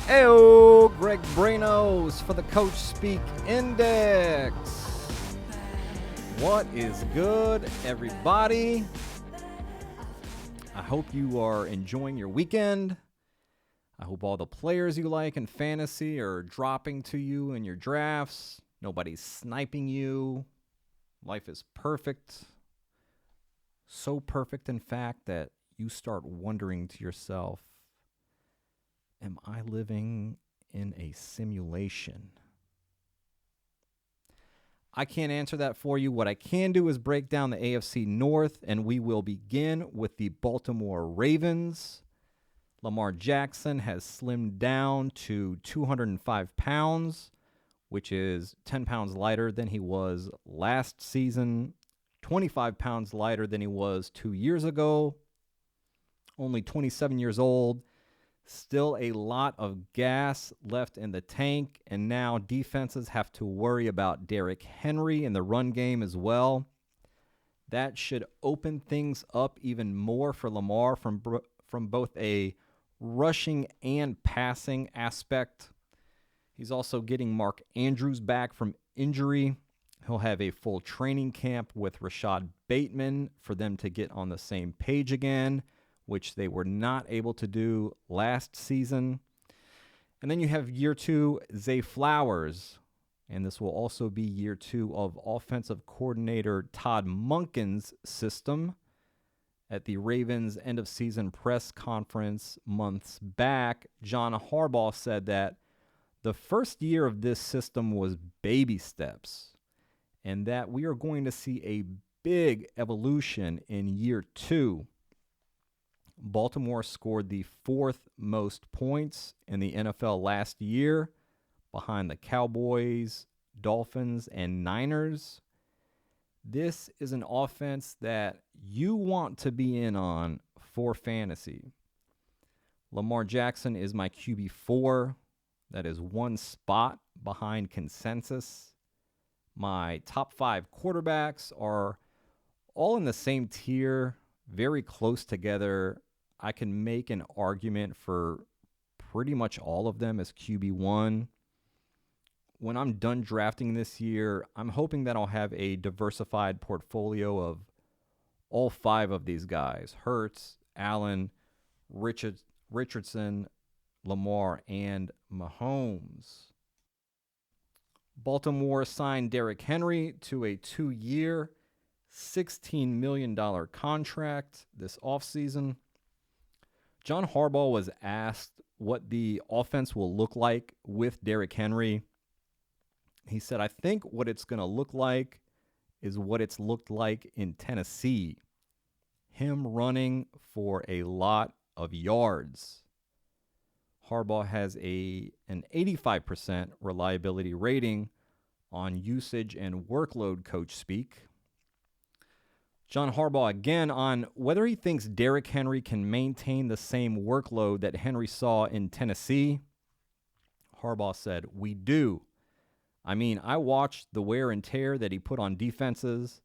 Heyo, Greg Branos for the Coach Speak Index. What is good, everybody? I hope you are enjoying your weekend. I hope all the players you like in fantasy are dropping to you in your drafts. Nobody's sniping you. Life is perfect. So perfect, in fact, that you start wondering to yourself, am I living in a simulation? I can't answer that for you. What I can do is break down the AFC North, and we will begin with the Baltimore Ravens. Lamar Jackson has slimmed down to 205 pounds, which is 10 pounds lighter than he was last season, 25 pounds lighter than he was 2 years ago, only 27 years old. Still a lot of gas left in the tank, and now defenses have to worry about Derrick Henry in the run game as well. That should open things up even more for Lamar from both a rushing and passing aspect. He's also getting Mark Andrews back from injury. He'll have a full training camp with Rashod Bateman for them to get on the same page again, which they were not able to do last season. And then you have year two, Zay Flowers. And this will also be year two of offensive coordinator Todd Monken's system. At the Ravens' end-of-season press conference months back, John Harbaugh said that the first year of this system was baby steps, and that we are going to see a big evolution in year two. Baltimore scored the fourth most points in the NFL last year, behind the Cowboys, Dolphins, and Niners. This is an offense that you want to be in on for fantasy. Lamar Jackson is my QB4. That is one spot behind consensus. My top five quarterbacks are all in the same tier, very close together. I can make an argument for pretty much all of them as QB1. When I'm done drafting this year, I'm hoping that I'll have a diversified portfolio of all five of these guys: Hurts, Allen, Richardson, Lamar, and Mahomes. Baltimore signed Derrick Henry to a 2-year, $16 million contract this offseason. John Harbaugh was asked what the offense will look like with Derrick Henry. He said, I think what it's going to look like is what it's looked like in Tennessee. Him running for a lot of yards. Harbaugh has an 85% reliability rating on usage and workload coach speak. John Harbaugh again on whether he thinks Derrick Henry can maintain the same workload that Henry saw in Tennessee. Harbaugh said, we do. I mean, I watched the wear and tear that he put on defenses,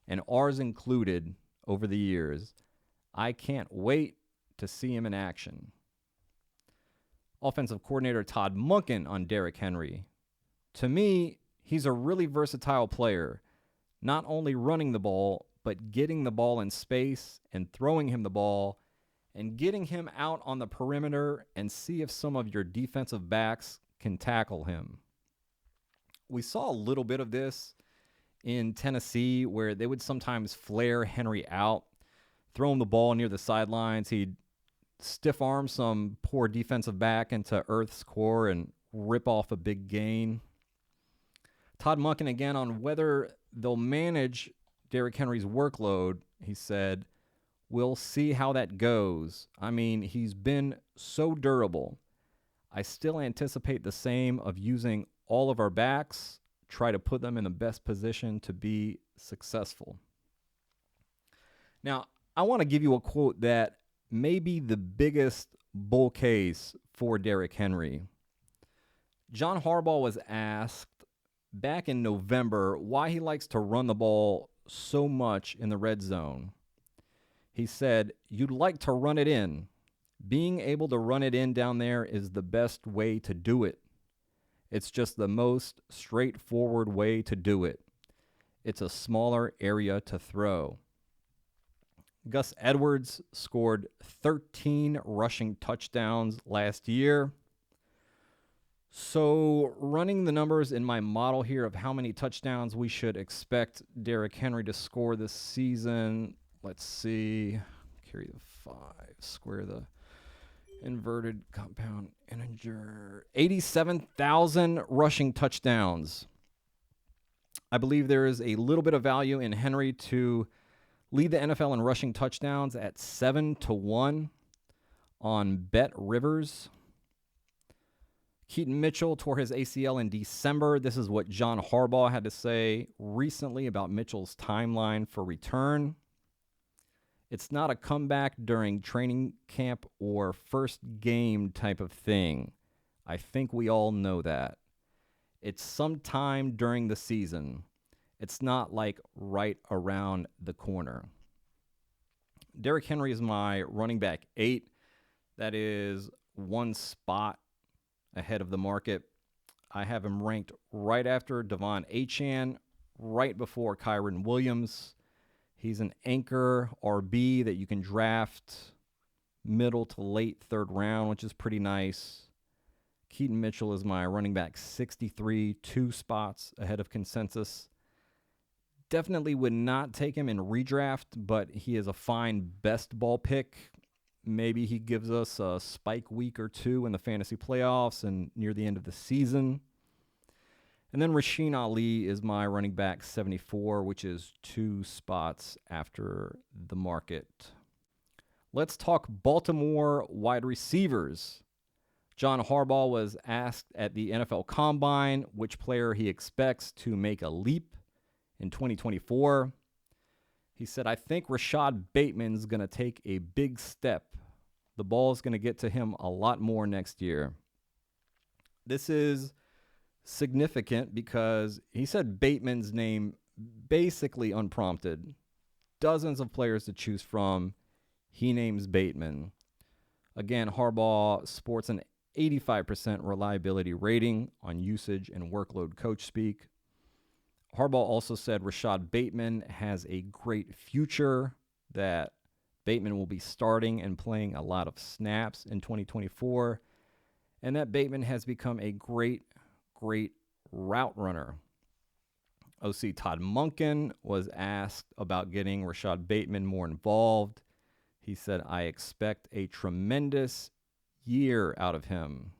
and ours included, over the years. I can't wait to see him in action. Offensive coordinator Todd Monken on Derrick Henry. To me, he's a really versatile player, not only running the ball, but getting the ball in space and throwing him the ball and getting him out on the perimeter and see if some of your defensive backs can tackle him. We saw a little bit of this in Tennessee where they would sometimes flare Henry out, throw him the ball near the sidelines. He'd stiff arm some poor defensive back into Earth's core and rip off a big gain. Todd Monken again on whether they'll manage Derrick Henry's workload. He said, we'll see how that goes. I mean, he's been so durable. I still anticipate the same of using all of our backs, try to put them in the best position to be successful. Now, I want to give you a quote that may be the biggest bull case for Derrick Henry. John Harbaugh was asked back in November why he likes to run the ball so much in the red zone. He said, you'd like to run it in. Being able to run it in down there is the best way to do it. It's just the most straightforward way to do it. It's a smaller area to throw. Gus Edwards scored 13 rushing touchdowns last year. So running the numbers in my model here of how many touchdowns we should expect Derrick Henry to score this season, let's see, carry the 5, square the inverted compound integer, 87,000 rushing touchdowns. I believe there is a little bit of value in Henry to lead the NFL in rushing touchdowns at 7-1 on Bet Rivers. Keaton Mitchell tore his ACL in December. This is what John Harbaugh had to say recently about Mitchell's timeline for return. It's not a comeback during training camp or first game type of thing. I think we all know that. It's sometime during the season. It's not like right around the corner. Derrick Henry is my running back 8. That is one spot ahead of the market. I have him ranked right after Devon Achane, right before Kyren Williams. He's an anchor RB that you can draft middle to late third round, which is pretty nice. Keaton Mitchell is my running back 63, 2 spots ahead of consensus. Definitely would not take him in redraft, but he is a fine best ball pick. Maybe he gives us a spike week or 2 in the fantasy playoffs and near the end of the season. And then Rasheen Ali is my running back 74, which is 2 spots after the market. Let's talk Baltimore wide receivers. John Harbaugh was asked at the NFL Combine which player he expects to make a leap in 2024. He said, I think Rashod Bateman's going to take a big step. The ball's going to get to him a lot more next year. This is significant because he said Bateman's name basically unprompted. Dozens of players to choose from. He names Bateman. Again, Harbaugh sports an 85% reliability rating on usage and workload coach speak. Harbaugh also said Rashod Bateman has a great future, that Bateman will be starting and playing a lot of snaps in 2024, and that Bateman has become a great route runner. OC Todd Monken was asked about getting Rashod Bateman more involved. He said, I expect a tremendous year out of him.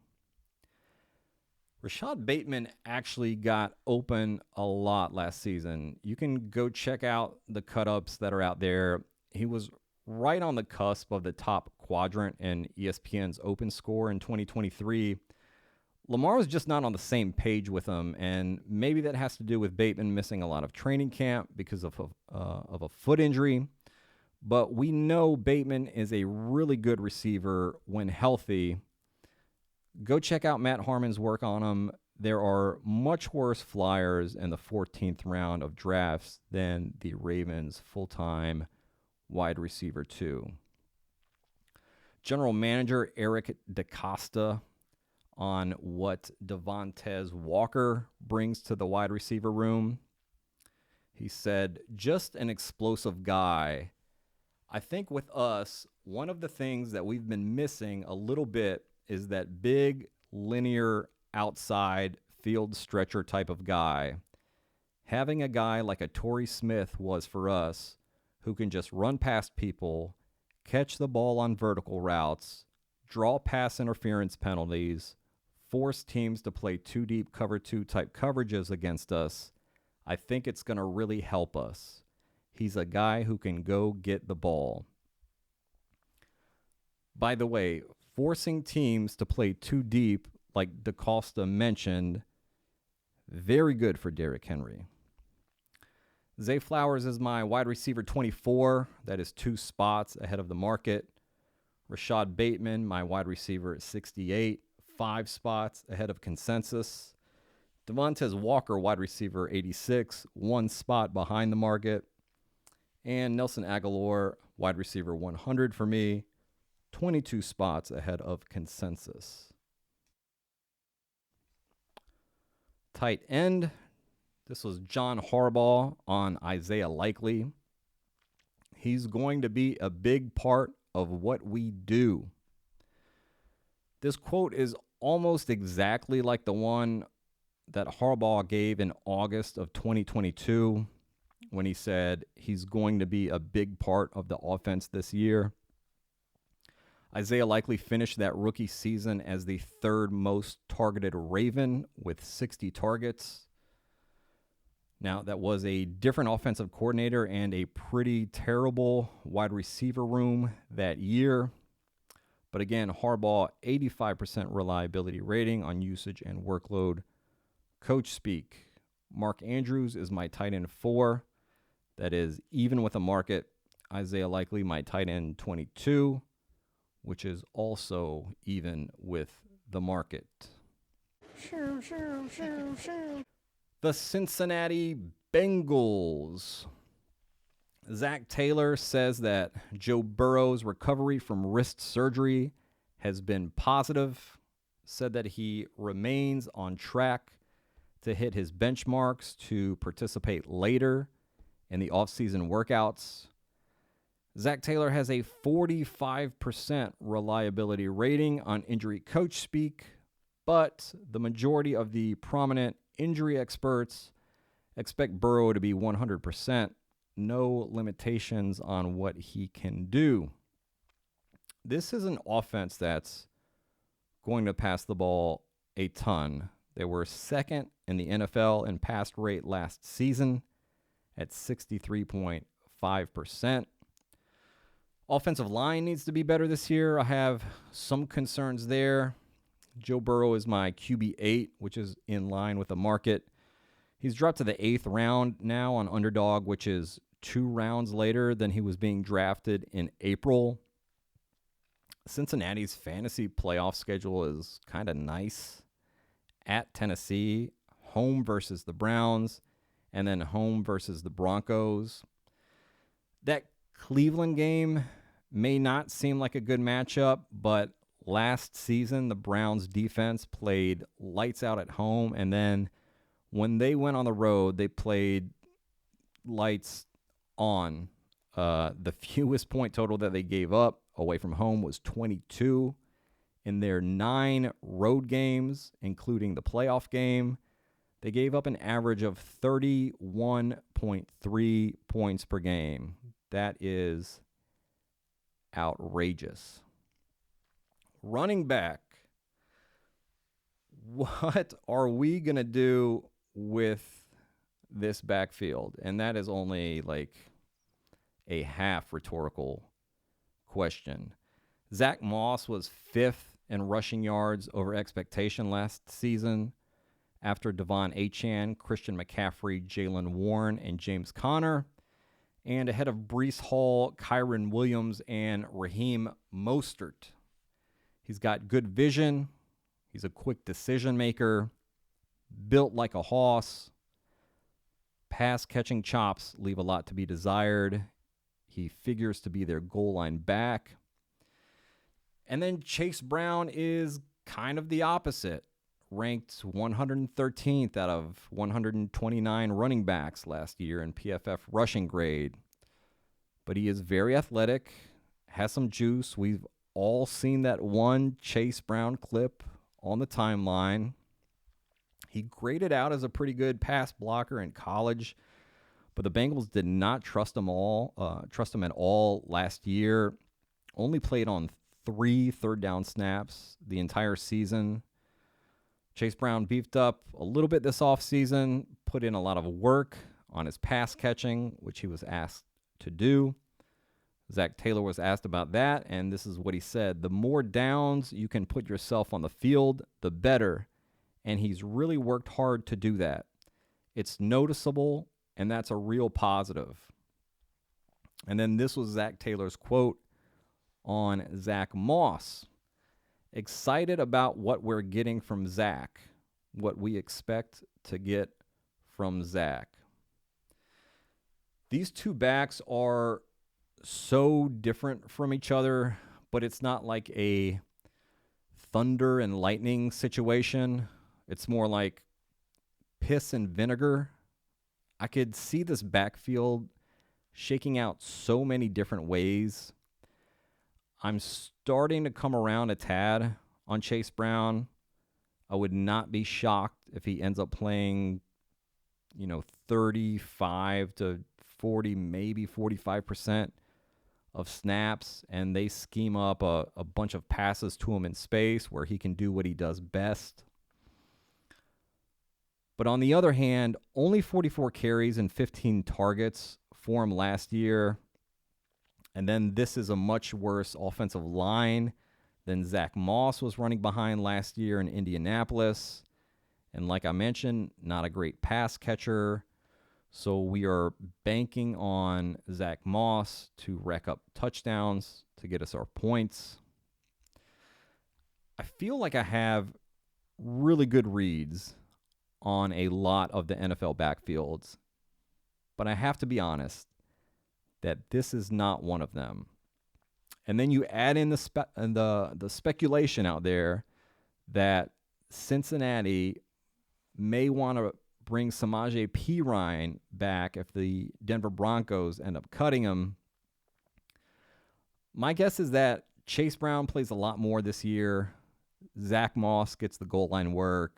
Rashod Bateman actually got open a lot last season. You can go check out the cut-ups that are out there. He was right on the cusp of the top quadrant in ESPN's open score in 2023. Lamar was just not on the same page with him, and maybe that has to do with Bateman missing a lot of training camp because of a foot injury. But we know Bateman is a really good receiver when healthy. Go check out Matt Harmon's work on him. There are much worse flyers in the 14th round of drafts than the Ravens' full-time wide receiver 2. General Manager Eric DeCosta on what Devontae Walker brings to the wide receiver room. He said, just an explosive guy. I think with us, one of the things that we've been missing a little bit is that big, linear, outside field stretcher type of guy. Having a guy like a Torrey Smith was for us, who can just run past people, catch the ball on vertical routes, draw pass interference penalties, force teams to play 2-deep cover 2 type coverages against us. I think it's going to really help us. He's a guy who can go get the ball. By the way, forcing teams to play 2 deep, like DeCosta mentioned, very good for Derrick Henry. Zay Flowers is my wide receiver 24. That is 2 spots ahead of the market. Rashod Bateman, my wide receiver at 68, 5 spots ahead of consensus. Devontae Walker, wide receiver 86, 1 spot behind the market. And Nelson Aguilar, wide receiver 100 for me, 22 spots ahead of consensus. Tight end. This was John Harbaugh on Isaiah Likely. He's going to be a big part of what we do. This quote is almost exactly like the one that Harbaugh gave in August of 2022 when he said he's going to be a big part of the offense this year. Isaiah Likely finished that rookie season as the third most targeted Raven with 60 targets. Now, that was a different offensive coordinator and a pretty terrible wide receiver room that year. But again, Harbaugh, 85% reliability rating on usage and workload. Coach speak. Mark Andrews is my tight end 4. That is even with a market. Isaiah Likely, my tight end 22, which is also even with the market. The Cincinnati Bengals. Zach Taylor says that Joe Burrow's recovery from wrist surgery has been positive. Said that he remains on track to hit his benchmarks to participate later in the offseason workouts. Zach Taylor has a 45% reliability rating on injury coach speak, but the majority of the prominent injury experts expect Burrow to be 100%. No limitations on what he can do. This is an offense that's going to pass the ball a ton. They were second in the NFL in pass rate last season at 63.5%. Offensive line needs to be better this year. I have some concerns there. Joe Burrow is my QB8, which is in line with the market. He's dropped to the 8th round now on Underdog, which is 2 rounds later than he was being drafted in April. Cincinnati's fantasy playoff schedule is kind of nice. At Tennessee, home versus the Browns, and then home versus the Broncos. That Cleveland game may not seem like a good matchup, but last season the Browns defense played lights out at home, and then when they went on the road, they played lights on. The fewest point total that they gave up away from home was 22. In their 9 road games, including the playoff game, they gave up an average of 31.3 points per game. That is outrageous. Running back. What are we going to do with this backfield? And that is only like a half rhetorical question. Zach Moss was 5th in rushing yards over expectation last season after Devon Achane, Christian McCaffrey, Jalen Warren, and James Conner, and ahead of Breece Hall, Kyron Williams, and Raheem Mostert. He's got good vision. He's a quick decision maker, built like a hoss. Pass catching chops leave a lot to be desired. He figures to be their goal line back. And then Chase Brown is kind of the opposite. Ranked 113th out of 129 running backs last year in PFF rushing grade. But he is very athletic, has some juice. We've all seen that one Chase Brown clip on the timeline. He graded out as a pretty good pass blocker in college, but the Bengals did not trust him at all last year. Only played on 3 third down snaps the entire season. Chase Brown beefed up a little bit this offseason, put in a lot of work on his pass catching, which he was asked to do. Zach Taylor was asked about that, and this is what he said. The more downs you can put yourself on the field, the better. And he's really worked hard to do that. It's noticeable, and that's a real positive. And then this was Zach Taylor's quote on Zach Moss. Excited about what we're getting from Zach, what we expect to get from Zach. These two backs are so different from each other, but it's not like a thunder and lightning situation. It's more like piss and vinegar. I could see this backfield shaking out so many different ways. I'm starting to come around a tad on Chase Brown. I would not be shocked if he ends up playing, 35 to 40, maybe 45% of snaps, and they scheme up a bunch of passes to him in space where he can do what he does best. But on the other hand, only 44 carries and 15 targets for him last year. And then this is a much worse offensive line than Zach Moss was running behind last year in Indianapolis. And like I mentioned, not a great pass catcher. So we are banking on Zach Moss to rack up touchdowns to get us our points. I feel like I have really good reads on a lot of the NFL backfields, but I have to be honest that this is not one of them. And then you add in the speculation out there that Cincinnati may want to bring Samaje Perine back if the Denver Broncos end up cutting him. My guess is that Chase Brown plays a lot more this year. Zach Moss gets the goal line work.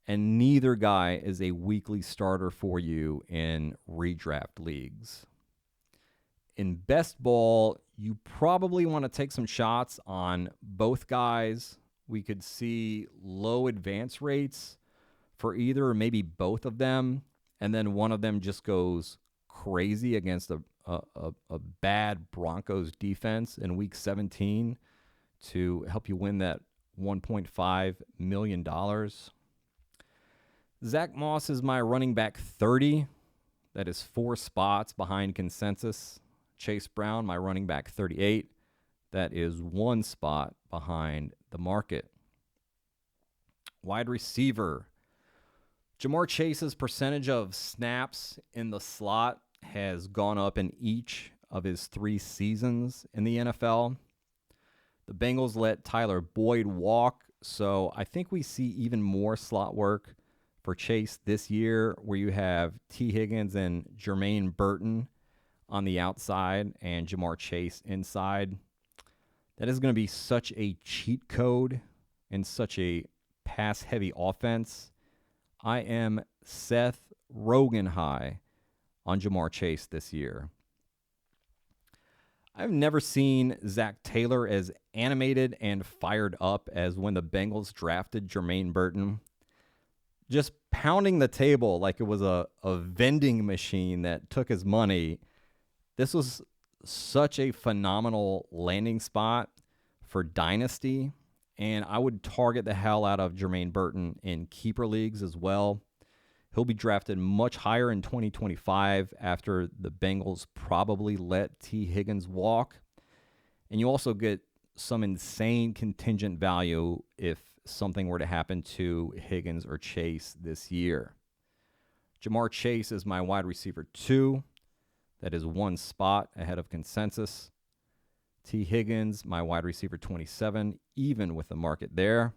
And neither guy is a weekly starter for you in redraft leagues. In best ball, you probably want to take some shots on both guys. We could see low advance rates for either or maybe both of them, and then one of them just goes crazy against a bad Broncos defense in Week 17 to help you win that $1.5 million. Zach Moss is my running back 30. That is 4 spots behind consensus. Chase Brown, my running back 38. That is 1 spot behind the market. Wide receiver. Jamar Chase's percentage of snaps in the slot has gone up in each of his 3 seasons in the NFL. The Bengals let Tyler Boyd walk, so I think we see even more slot work for Chase this year, where you have T. Higgins and Jermaine Burton on the outside and Jamar Chase inside. That is going to be such a cheat code in such a pass-heavy offense. I am Seth Rogen high on Jamar Chase this year. I've never seen Zach Taylor as animated and fired up as when the Bengals drafted Jermaine Burton. Just pounding the table like it was a vending machine that took his money. This was such a phenomenal landing spot for Dynasty, and I would target the hell out of Jermaine Burton in keeper leagues as well. He'll be drafted much higher in 2025 after the Bengals probably let T. Higgins walk. And you also get some insane contingent value if something were to happen to Higgins or Chase this year. Jamar Chase is my wide receiver 2. That is 1 spot ahead of consensus. T. Higgins, my wide receiver 27, even with the market there.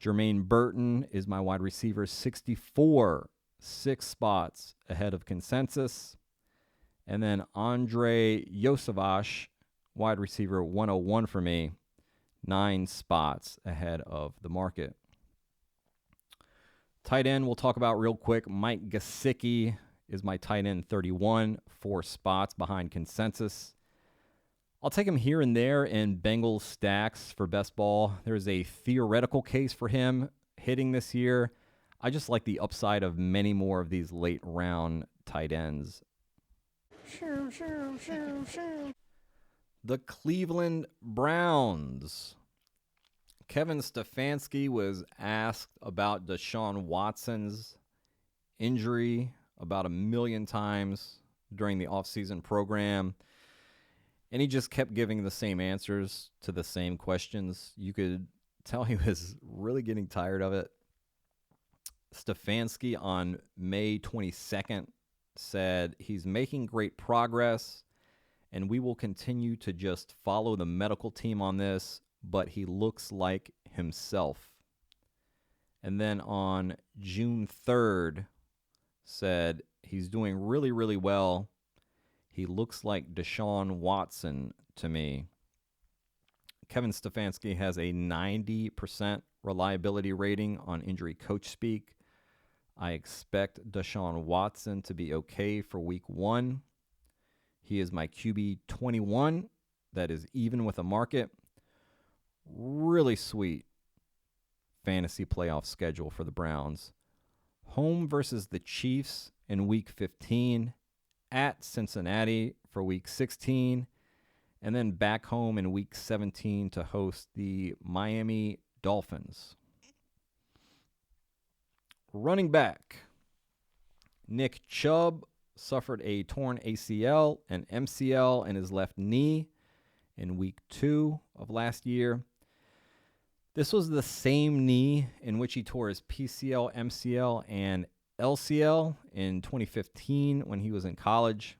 Jermaine Burton is my wide receiver 64, 6 spots ahead of consensus. And then Andre Yosavash, wide receiver 101 for me, 9 spots ahead of the market. Tight end we'll talk about real quick. Mike Gesicki is my tight end 31, 4 spots behind consensus. I'll take him here and there in Bengals stacks for best ball. There's a theoretical case for him hitting this year. I just like the upside of many more of these late round tight ends. The Cleveland Browns. Kevin Stefanski was asked about Deshaun Watson's injury about 1 million times during the offseason program. And he just kept giving the same answers to the same questions. You could tell he was really getting tired of it. Stefanski on May 22nd said he's making great progress and we will continue to just follow the medical team on this, but he looks like himself. And then on June 3rd, said he's doing really, really well. He looks like Deshaun Watson to me. Kevin Stefanski has a 90% reliability rating on Injury Coach Speak. I expect Deshaun Watson to be okay for week 1. He is my QB 21. That is even with a market. Really sweet fantasy playoff schedule for the Browns. Home versus the Chiefs in week 15. At Cincinnati for week 16. And then back home in week 17 to host the Miami Dolphins. Running back. Nick Chubb suffered a torn ACL and MCL in his left knee in week 2 of last year. This was the same knee in which he tore his PCL, MCL, and LCL in 2015 when he was in college.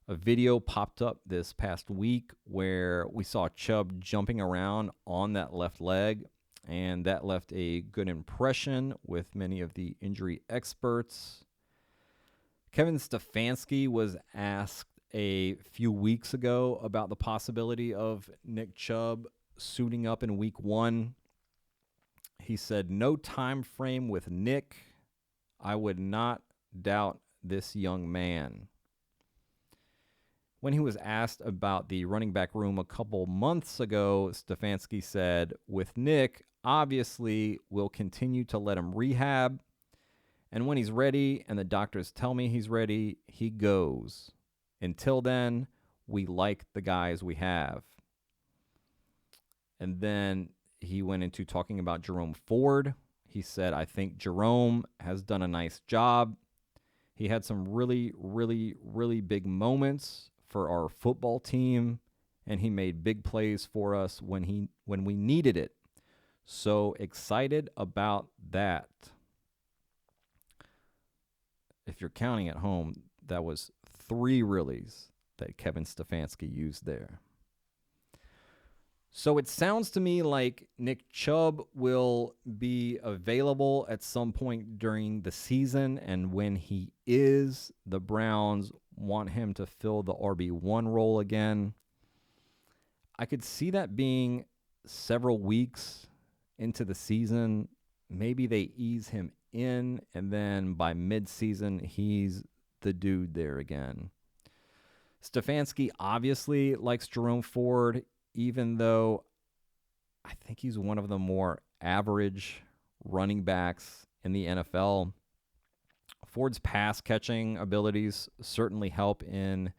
A video popped up this past week where we saw Chubb jumping around on that left leg, and that left a good impression with many of the injury experts. Kevin Stefanski was asked a few weeks ago about the possibility of Nick Chubb suiting up in week 1. He said, "No time frame with Nick. I would not doubt this young man." When he was asked about the running back room a couple months ago, Stefanski said, "With Nick, obviously, we'll continue to let him rehab. And when he's ready and the doctors tell me he's ready, he goes. Until then, we like the guys we have." And then he went into talking about Jerome Ford. He said, "I think Jerome has done a nice job. He had some really, really, really big moments for our football team, and he made big plays for us when we needed it. So excited about that." If you're counting at home, that was 3 reallys that Kevin Stefanski used there. So it sounds to me like Nick Chubb will be available at some point during the season, and when he is, the Browns want him to fill the RB1 role again. I could see that being several weeks into the season. Maybe they ease him in, and then by midseason, he's the dude there again. Stefanski obviously likes Jerome Ford, even though I think he's one of the more average running backs in the NFL. Ford's pass catching abilities certainly help in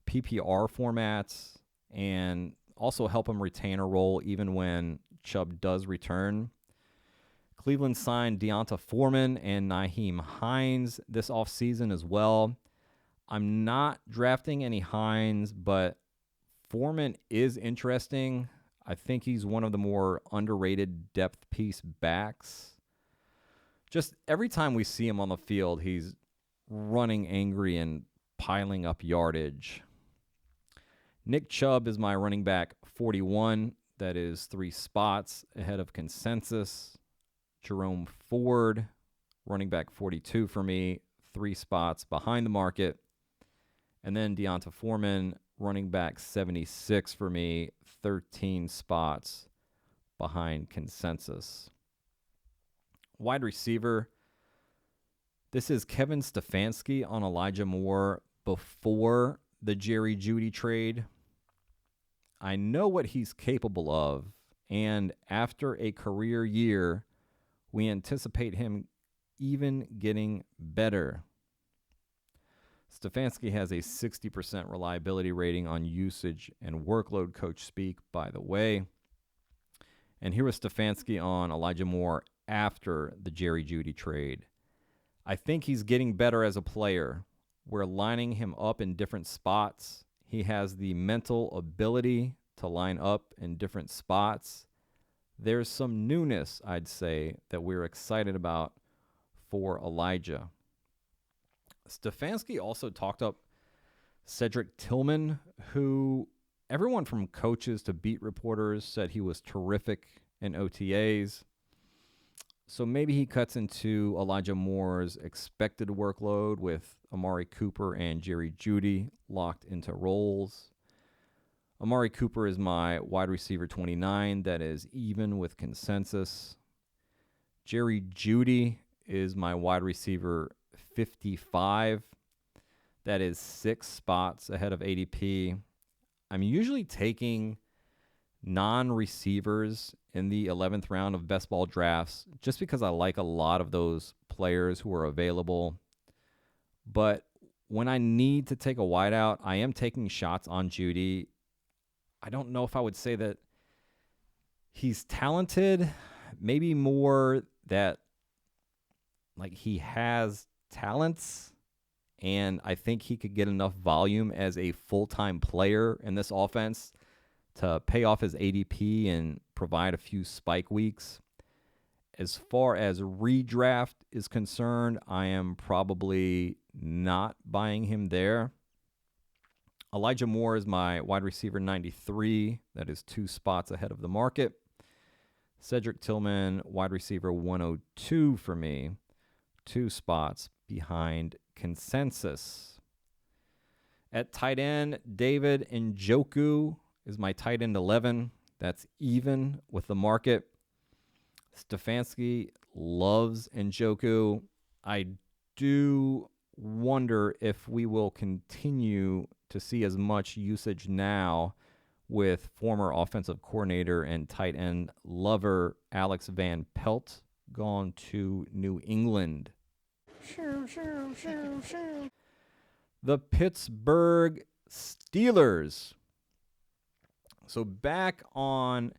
PPR formats and also help him retain a role even when Chubb does return. Cleveland signed Deonta Foreman and Nyheim Hines this offseason as well. I'm not drafting any Hines, but Foreman is interesting. I think he's one of the more underrated depth piece backs. Just every time we see him on the field, he's running angry and piling up yardage. Nick Chubb is my running back 41. That is 3 spots ahead of consensus. Jerome Ford, running back 42 for me, 3 spots behind the market. And then Deonta Foreman, running back 76 for me, 13 spots behind consensus. Wide receiver, this is Kevin Stefanski on Elijah Moore before the Jerry Jeudy trade. I know what he's capable of, and after a career year, we anticipate him even getting better. Stefanski has a 60% reliability rating on usage and workload coach speak, by the way. And here was Stefanski on Elijah Moore after the Jerry Jeudy trade. "I think he's getting better as a player. We're lining him up in different spots. He has the mental ability to line up in different spots. There's some newness, I'd say, that we're excited about for Elijah." Stefanski also talked up Cedric Tillman, who everyone from coaches to beat reporters said he was terrific in OTAs. So maybe he cuts into Elijah Moore's expected workload with Amari Cooper and Jerry Jeudy locked into roles. Amari Cooper is my wide receiver 29. That is even with consensus. Jerry Jeudy is my wide receiver 55. That is 6 spots ahead of ADP. I'm usually taking non-receivers in the 11th round of best ball drafts just because I like a lot of those players who are available. But when I need to take a wideout, I am taking shots on Jeudy. I don't know if I would say that he's talented, maybe more that like he has talents, and I think he could get enough volume as a full-time player in this offense to pay off his ADP and provide a few spike weeks. As far as redraft is concerned, I am probably not buying him there. Elijah Moore is my wide receiver 93. That is 2 spots ahead of the market. Cedric Tillman, wide receiver 102 for me, 2 spots behind consensus. At tight end, David Njoku is my tight end 11. That's even with the market. Stefanski loves Njoku. I do wonder if we will continue to see as much usage now with former offensive coordinator and tight end lover Alex Van Pelt gone to New England. The Pittsburgh Steelers. So back on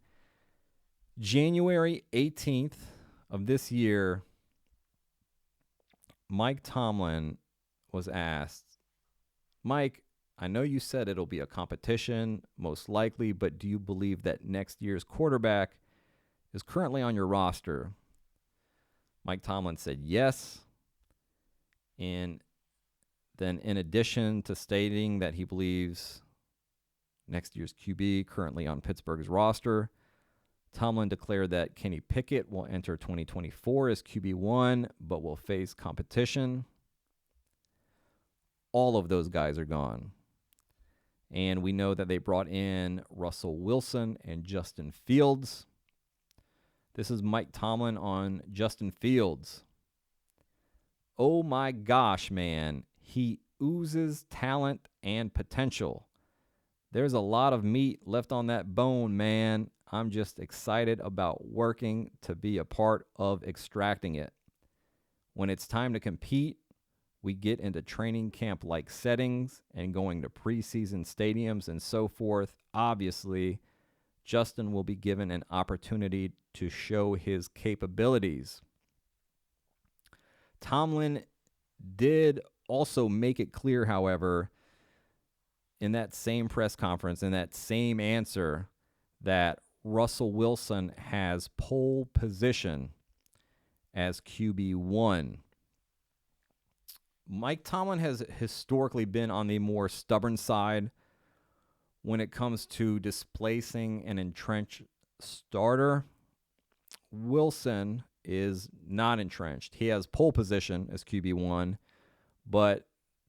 January 18th of this year, Mike Tomlin was asked, Mike, I know you said it'll be a competition, most likely, but do you believe that next year's quarterback is currently on your roster? Mike Tomlin said yes. And then in addition to stating that he believes next year's QB currently on Pittsburgh's roster, Tomlin declared that Kenny Pickett will enter 2024 as QB1, but will face competition. All of those guys are gone. And we know that they brought in Russell Wilson and Justin Fields. This is Mike Tomlin on Justin Fields. Oh my gosh, man. He oozes talent and potential. There's a lot of meat left on that bone, man. I'm just excited about working to be a part of extracting it. When it's time to compete, we get into training camp-like settings and going to preseason stadiums and so forth. Obviously, Justin will be given an opportunity to show his capabilities. Tomlin did also make it clear, however, in that same press conference, in that same answer, that Russell Wilson has pole position as QB1. Mike Tomlin has historically been on the more stubborn side when it comes to displacing an entrenched starter. Wilson is not entrenched. He has pole position as QB1, but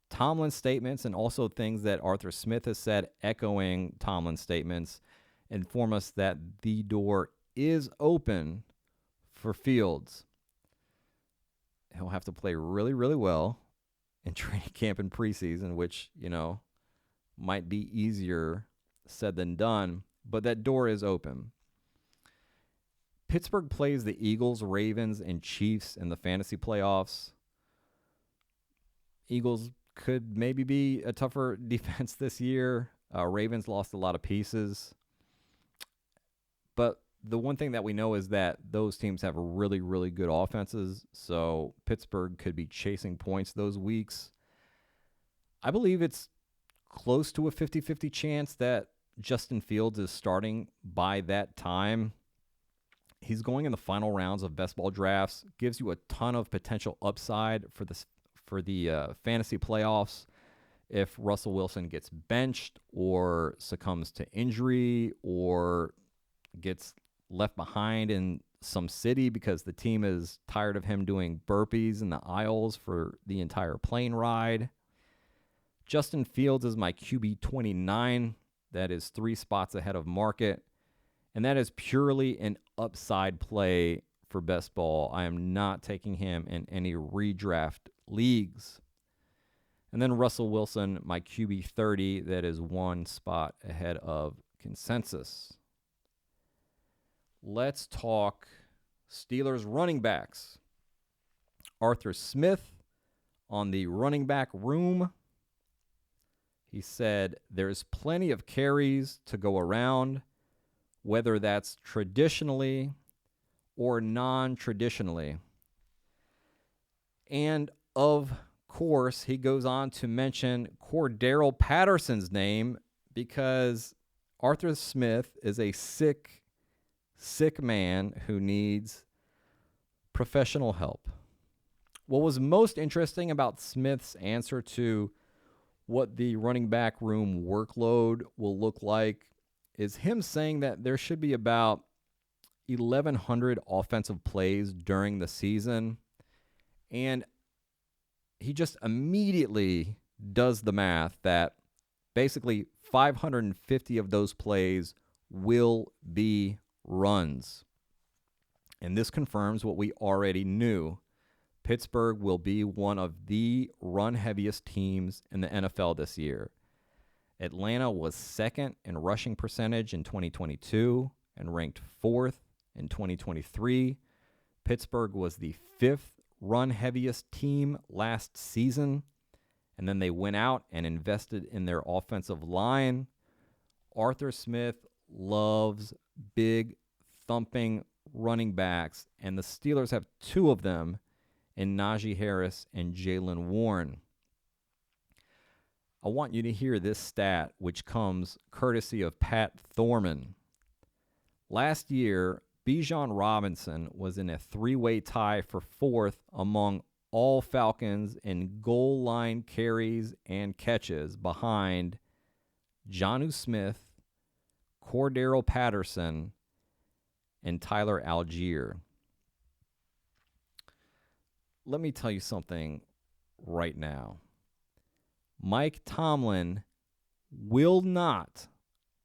Tomlin's statements and also things that Arthur Smith has said, echoing Tomlin's statements, inform us that the door is open for Fields. He'll have to play really, really well in training camp and preseason, which, might be easier said than done, but that door is open. Pittsburgh plays the Eagles, Ravens, and Chiefs in the fantasy playoffs. Eagles could maybe be a tougher defense this year. Ravens lost a lot of pieces. But the one thing that we know is that those teams have really, really good offenses, so Pittsburgh could be chasing points those weeks. I believe it's close to a 50-50 chance that Justin Fields is starting by that time. He's going in the final rounds of best ball drafts, gives you a ton of potential upside for the fantasy playoffs. if Russell Wilson gets benched or succumbs to injury or gets left behind in some city because the team is tired of him doing burpees in the aisles for the entire plane ride. Justin Fields is my QB 29. That is 3 spots ahead of market. And that is purely an upside play for best ball. I am not taking him in any redraft leagues. And then Russell Wilson, my QB 30. That is 1 spot ahead of consensus. Let's talk Steelers running backs. Arthur Smith on the running back room. He said there's plenty of carries to go around, whether that's traditionally or non-traditionally. And of course, he goes on to mention Cordarrelle Patterson's name because Arthur Smith is a sick man who needs professional help. What was most interesting about Smith's answer to what the running back room workload will look like is him saying that there should be about 1,100 offensive plays during the season. And he just immediately does the math that basically 550 of those plays will be runs. And this confirms what we already knew. Pittsburgh will be one of the run-heaviest teams in the NFL this year. Atlanta was second in rushing percentage in 2022 and ranked 4th in 2023. Pittsburgh was the 5th run-heaviest team last season, and then they went out and invested in their offensive line. Arthur Smith loves big, thumping running backs, and the Steelers have 2 of them in Najee Harris and Jaylen Warren. I want you to hear this stat, which comes courtesy of Pat Thorman. Last year, Bijan Robinson was in a 3-way tie for 4th among all Falcons in goal line carries and catches behind Jonnu Smith, Cordarrelle Patterson, and Tyler Algier. Let me tell you something right now. Mike Tomlin will not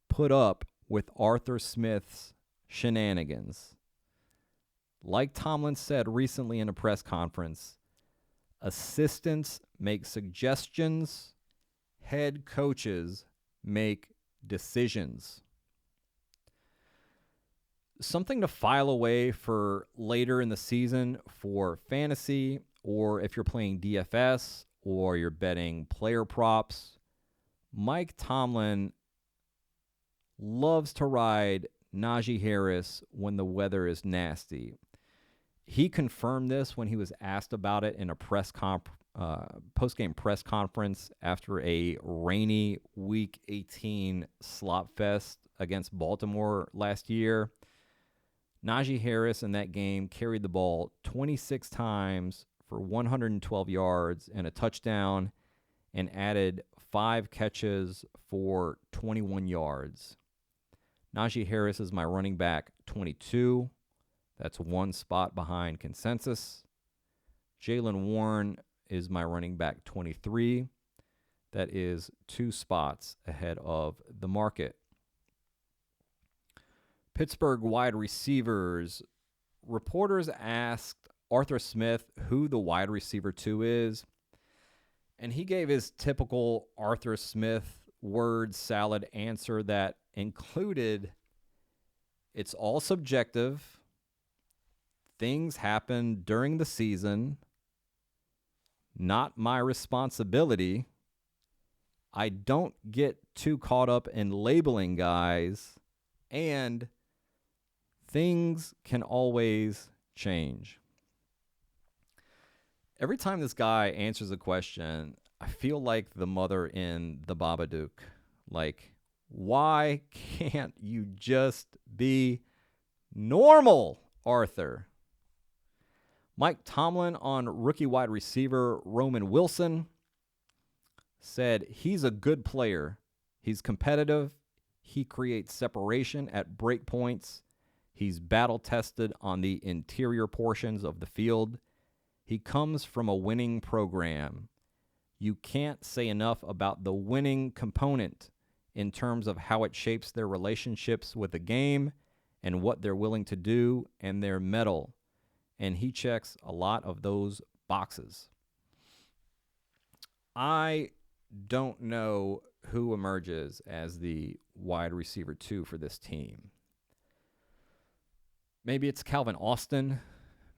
put up with Arthur Smith's shenanigans. Like Tomlin said recently in a press conference, assistants make suggestions, head coaches make decisions. Something to file away for later in the season for fantasy, or if you're playing DFS or you're betting player props. Mike Tomlin loves to ride Najee Harris when the weather is nasty. He confirmed this when he was asked about it in a post-game press conference after a rainy Week 18 slop fest against Baltimore last year. Najee Harris in that game carried the ball 26 times for 112 yards and a touchdown and added 5 catches for 21 yards. Najee Harris is my running back 22. That's 1 spot behind consensus. Jaylen Warren is my running back 23. That is 2 spots ahead of the market. Pittsburgh wide receivers. Reporters asked Arthur Smith who the wide receiver 2 is, and he gave his typical Arthur Smith word salad answer that included, it's all subjective, things happen during the season, not my responsibility, I don't get too caught up in labeling guys, and things can always change. Every time this guy answers a question, I feel like the mother in The Babadook. Like, why can't you just be normal, Arthur? Mike Tomlin on rookie wide receiver Roman Wilson. said he's a good player. He's competitive. He creates separation at break points. He's battle-tested on the interior portions of the field. He comes from a winning program. You can't say enough about the winning component in terms of how it shapes their relationships with the game and what they're willing to do and their mettle. And he checks a lot of those boxes. I don't know who emerges as the wide receiver 2 for this team. Maybe it's Calvin Austin.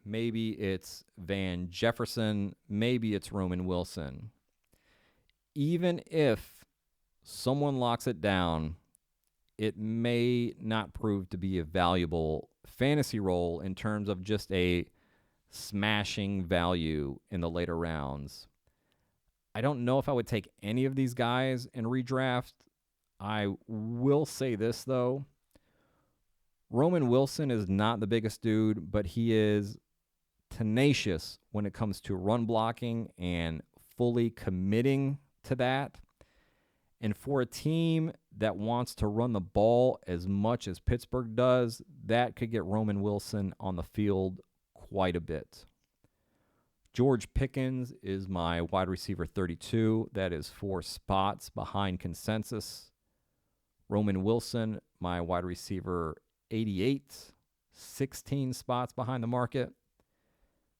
Maybe it's Van Jefferson. Maybe it's Roman Wilson. Even if someone locks it down, it may not prove to be a valuable fantasy role in terms of just a smashing value in the later rounds. I don't know if I would take any of these guys in redraft. I will say this, though. Roman Wilson is not the biggest dude, but he is tenacious when it comes to run blocking and fully committing to that. And for a team that wants to run the ball as much as Pittsburgh does, that could get Roman Wilson on the field quite a bit. George Pickens is my wide receiver 32. That is 4 spots behind consensus. Roman Wilson, my wide receiver 88, 16 spots behind the market.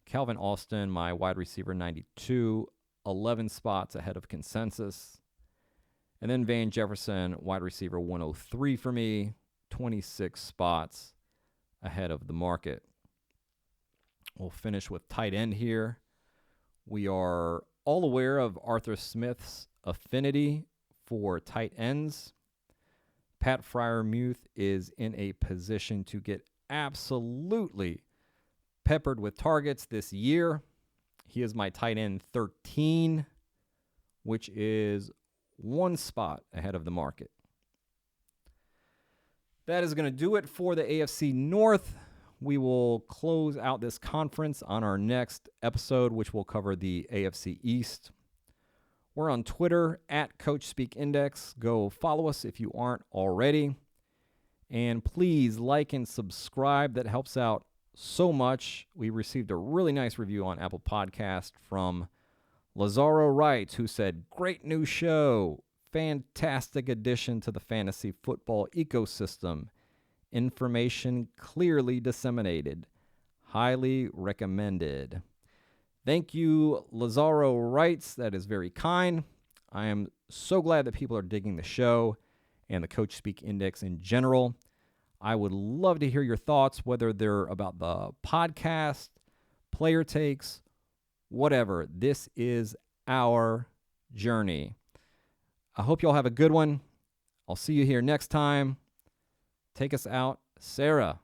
Calvin Austin, my wide receiver 92, 11 spots ahead of consensus. And then Van Jefferson, wide receiver 103 for me, 26 spots ahead of the market. We'll finish with tight end here. We are all aware of Arthur Smith's affinity for tight ends. Pat Freiermuth is in a position to get absolutely peppered with targets this year. He is my tight end 13, which is 1 spot ahead of the market. That is going to do it for the AFC North. We will close out this conference on our next episode, which will cover the AFC East. We're on Twitter at CoachSpeakIndex. Go follow us if you aren't already. And please like and subscribe. That helps out so much. We received a really nice review on Apple Podcast from Lazaro Wright, who said, "Great new show. Fantastic addition to the fantasy football ecosystem. Information clearly disseminated. Highly recommended." Thank you, Lazaro Wrights. That is very kind. I am so glad that people are digging the show and the Coach Speak Index in general. I would love to hear your thoughts, whether they're about the podcast, player takes, whatever. This is our journey. I hope you all have a good one. I'll see you here next time. Take us out, Sarah.